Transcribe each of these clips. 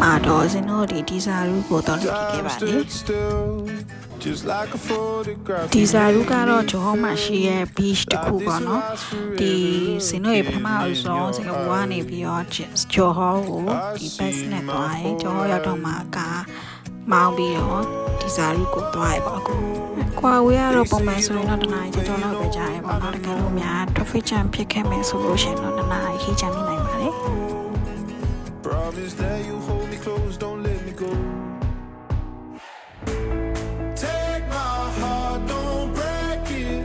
မှာတော့ဇင်းတို့ဒီဇာရူကိုတော့လုပ်ခဲ့ပါတယ်ဒီဇာရူကတော့ဂျောမှာရှိရဲ့ beach တစ်ခုပေါ့နော်ဒီဇင်းတို့ရဲ့ပထမအဆုံးစင်ကာပူကနေပြီးတော့ဂျောဟောကိုဒီ bus နဲ့သွားတယ်ဂျောဟောရောက်တော့မှကားမောင်းပြီးတော့ဒီဇာရူကိုသွားရပါအခုကွာဝေးကတော့ပုံမှန်ဆိုရင်တော့တနားကြီးကျော်လောက်ပဲကြားရပါတော့တကယ်လို့များ traffic jam ဖြစ်ခဲ့မယ်ဆိုလို့ရှိရင်တော့တနားကြီးချမ်းနေနိုင်ပါတယ်Promise that you hold me close, don't let me go. Take my heart, don't break it.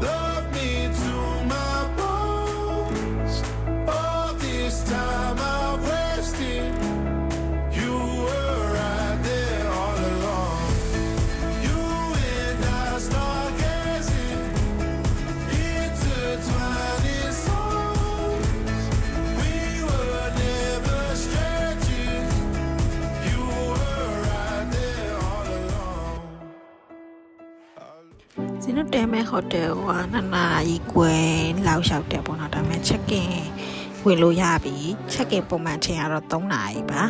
Love me to my bones. All this time I've wasted. You were right there all along. You and I start gazing intertwining souls. We were never strangers. You were right there all along. ဇင်းတို့တဲမဲ့ဟိုတယ်ကနာနာကြီးကွယ်လောက်လျှောက်တယ်ပေါ့နော်ဒါပေမဲ့ check in ဝင်လို့ရပြီ check in ပုံမှန်ချိန်ကတော့3နာရီပါ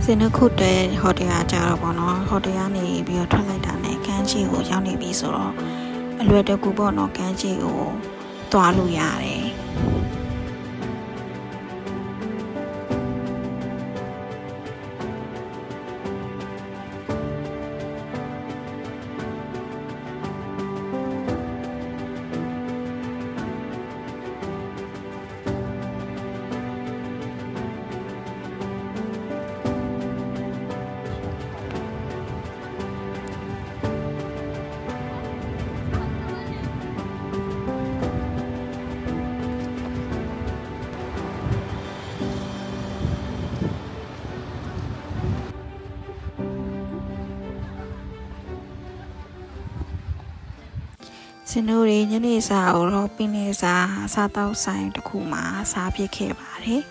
ဇင်းတို့ခုတဲဟိုတယ်ကကြာတော့ပေါ့နော်ဟိုတယ်ကနေပြီးတော့ထွက်လိုက်တာနဲ့ကမ်းခြေကိုရောက်နေပြီဆိုတော့အလွယ်တကူပေါ့နော်ကမ်းခြေကိုသွားလို့ရတယ်ဇင်းတို့ညနေစာကိုတော့ပင်နေစာစားတောက်ဆိုင်တစ်ခုမှာစားဖြစ်ခဲ့ပါတယ်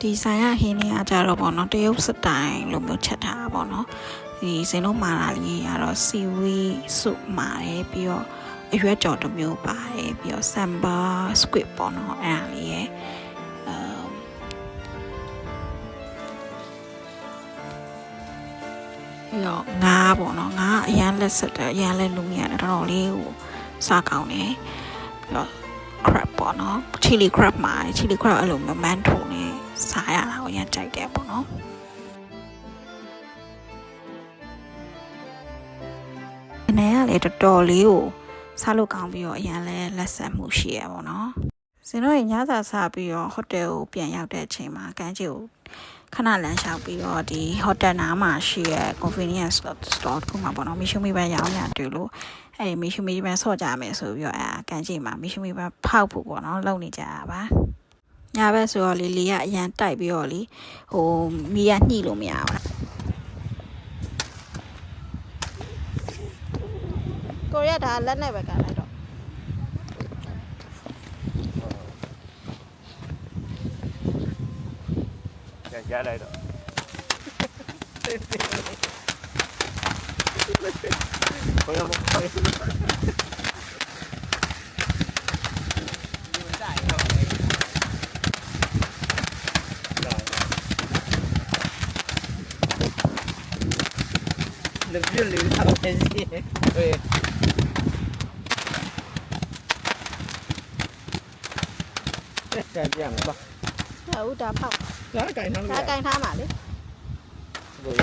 ဒီဆိုင်ရဟင်းနေကြတော့ပေါ့နော်တရုတ်စတိုင်လိုမျိုးချက်ထားတာပေါ့နော်ဒီဇင်းတို့မာလာလေးကတော့စီဝီစုမာတယ်ပြီးတော့အရွက်ကြော်တစ်မျိုးပါတယ်ပြီးတော့ဆမ်ဘာစကွစ်ပေါ့နော်အဲ့ဒါလေးရဲ့ရောငါပေါ့နော်ငါအရန်လက်ဆက်တယ်အရန်လက်လူမြရတယ်တော်တော်လေးကိုစားကောင်းတယ်ပြီးတော့ crab ပေါ့နော် chili crab မှာ chili crab အဲ့လိုမမန်းထုံနေစားရတာကိုအရန်ကြိုက်တယ်ပေါ့နော်ဒီနေ့ကလေတော်တော်လေးကိုစားလို့ကောင်းပြီးတော့အရန်လဲလက်ဆက်မှုရှိရပေါ့နော်ဇင်တို့ညစာစားပြီးတော့ဟိုတယ်ကိုပြန်ရောက်တဲ့အချိန်မှာကမ်းခြေကိုခဏလမ်းလျှောက်ပြီးတော့ဒီဟိုတယ်နားမှာရှိတဲ့ convenience store ခုမှာပေါ့နော်မီရှူမီပန်းရောင်းရတွေ့လို့အဲ့မီရှူမီပန်းဆော့ကြမယ်ဆိုပြီးတော့ကမ်းခြေမှာမီရှူမီပန်းဖောက်ဖို့ပေါ့နော်လုပ်နေကြတာပါညဘက်ဆိုတော့လေကအရန်တိုက်ပြီးတော့လေဟိုမီးကညှိလို့မရဘူးကိုရဒါလက်နဲ့ပဲကန်လိုက်တော့ရလိုက်တော့ဘယ်လိုle più le davo così cái gì màဟုတ်တာဖောက် đó cái nó ဒါကင်ထားမှာလေ rồi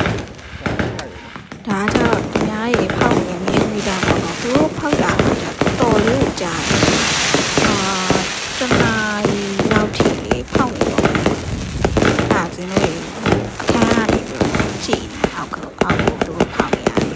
ဒါကကျတော့အများကြီးဖောက်နေမြင်မိတာပေါ့နော်သူတို့ဖောက်တာ တော်လေးကိုကြားတယ်တနာရီလောက်ထိလေးဖောက်နေတော့ဒါစင်တို့အခန်းကနေပြီးတော့ကြည့်နေအောက်ကိုသူတို့ဖောက်နေရတယ်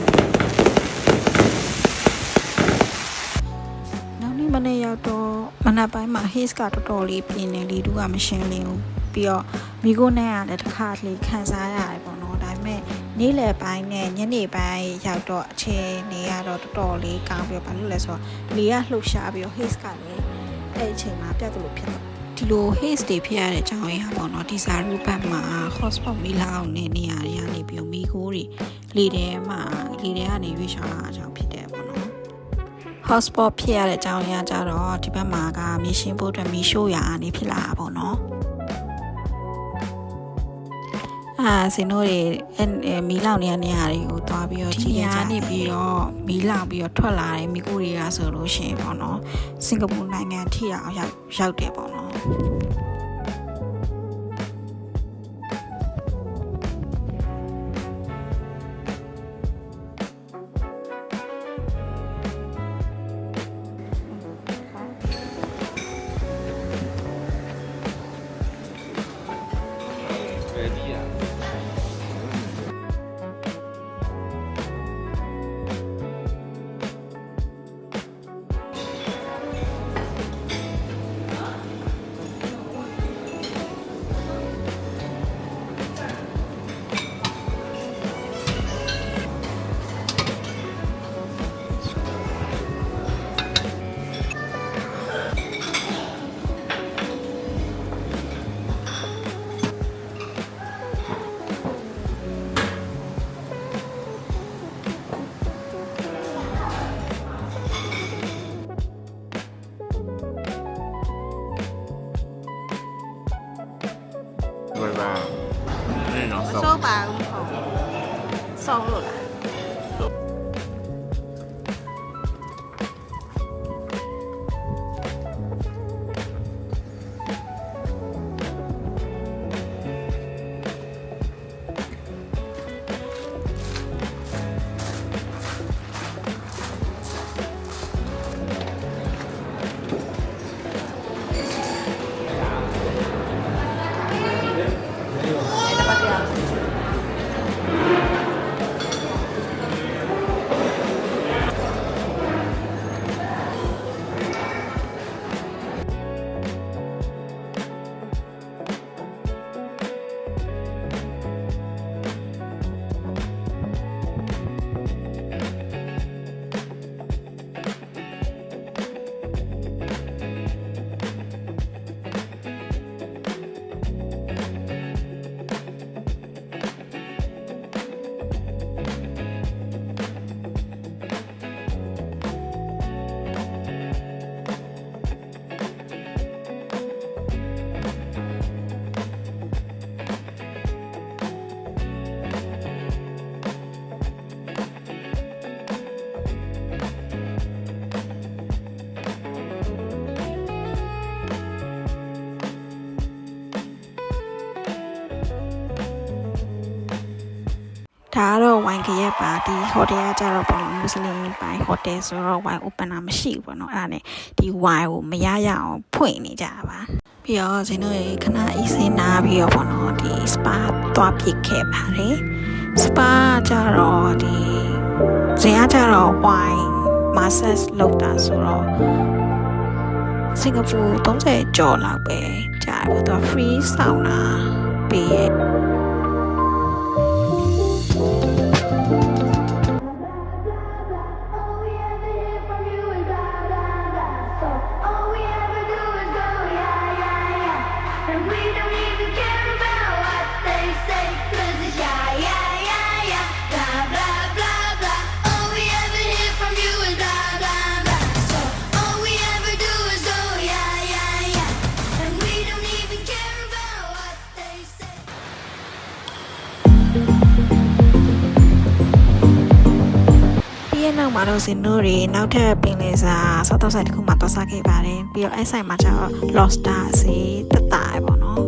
နောက်နေ့မနေ့ရောက်တော့မနက်ပိုင်းမှာ haze ကတော်တော်လေးပြင်းနေလေသူကမရှင်းလင်းဘူးပြီးတော့မိကိုနဲ့ကလည်းတစ်ခါလေးခံစားရတယ်ပေါ့နော်ဒါပေမဲ့နေ့လယ်ပိုင်းနဲ့ညနေပိုင်းရောက်တော့အချိန်နေရတော့တော်တော်လေးကောင်းပြီးတော့ဘာလို့လဲဆိုတော့လေကလှုပ်ရှားပြီးတော့ haze ကလည်းအဲ့အချိန်မှာပြတ်သလိုဖြစ်တော့ဒီလို haze တွေဖြစ်ရတဲ့အကြောင်းရင်းပေါ့နော်ဒီစာရူဘတ်မှာ hotspot မီလာအောင်နေနေရတွေကနေပြီးတော့မိကိုတွေလေထဲကနေရွေးချောင်းလာအကြောင်းဖြစ်တယ်ပေါ့နော်hotspot ဖြစ်ရတဲ့အကြောင်းရင်းကြတော့ဒီဘက်မှာကမြေရှင်းဖို့အတွက်မီရှို့ရာအနေဖြစ်လာတာပေါ့နော်စင်တို့တွေမီးလောင်နေတဲ့နေရာတွေကိုတွားပြီးတော့ဒီနေရာနေပြီးတော့မီးလောင်ပြီးတော့ထွက်လာတဲ့မိကိုတွေကဆိုလို့ရှိရင်ပေါ့နော်စင်ကာပူနိုင်ငံထိအောင်ရောက်တယ်ပေါ့နော်ဘယ်ပါနေနော် မစိုးပါဘူးဟုတ်ဆုံးလို့လားဒါကတော့ဝိုင်ကရက်ပါဒီဟိုတယ်ကကြတော့ပေါ့လို့မွတ်စလင်ပိုင်းဟိုတယ်ဆိုတော့ဝိုင် open တာမရှိဘူးပေါ့နော်အဲ့ဒါနဲ့ဒီဝိုင်ကိုမရရအောင်ဖွင့်နေကြပါပြီးတော့ဇင်းတို့ရေခဏအေးစင်းနာပြီးတော့ပေါ့နော်ဒီ spa သွားပြစ်ခဲ့ပါတယ် spa ကြတော့ဒီဇင်းကကြတော့ဝိုင် massage လုပ်တာဆိုတော့စင်ကာပူ30ကျော်လောက်ပဲကြာတယ်ပေါ့သူက free sauna ပေးရဲ့နောက်မှာတော့ဇင်တို့တွေနောက်ထပ်ပင်လယ်စာစားတော့ဆိုင်တစ်ခုမှသွားစားခဲ့ပါတယ်ပြီးတော့အဲ့ဆိုင်မှာကျတော့ lobster စီတက်တာပေါ့နော်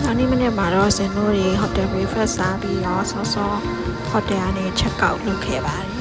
နောက်နေ့မနေ့မှာတော့ဇင်တို့တွေဟိုတယ် breakfast စားပြီးတော့ဆော့ဆော့ဟိုတယ်ကနေ check out လုပ်ခဲ့ပါတယ်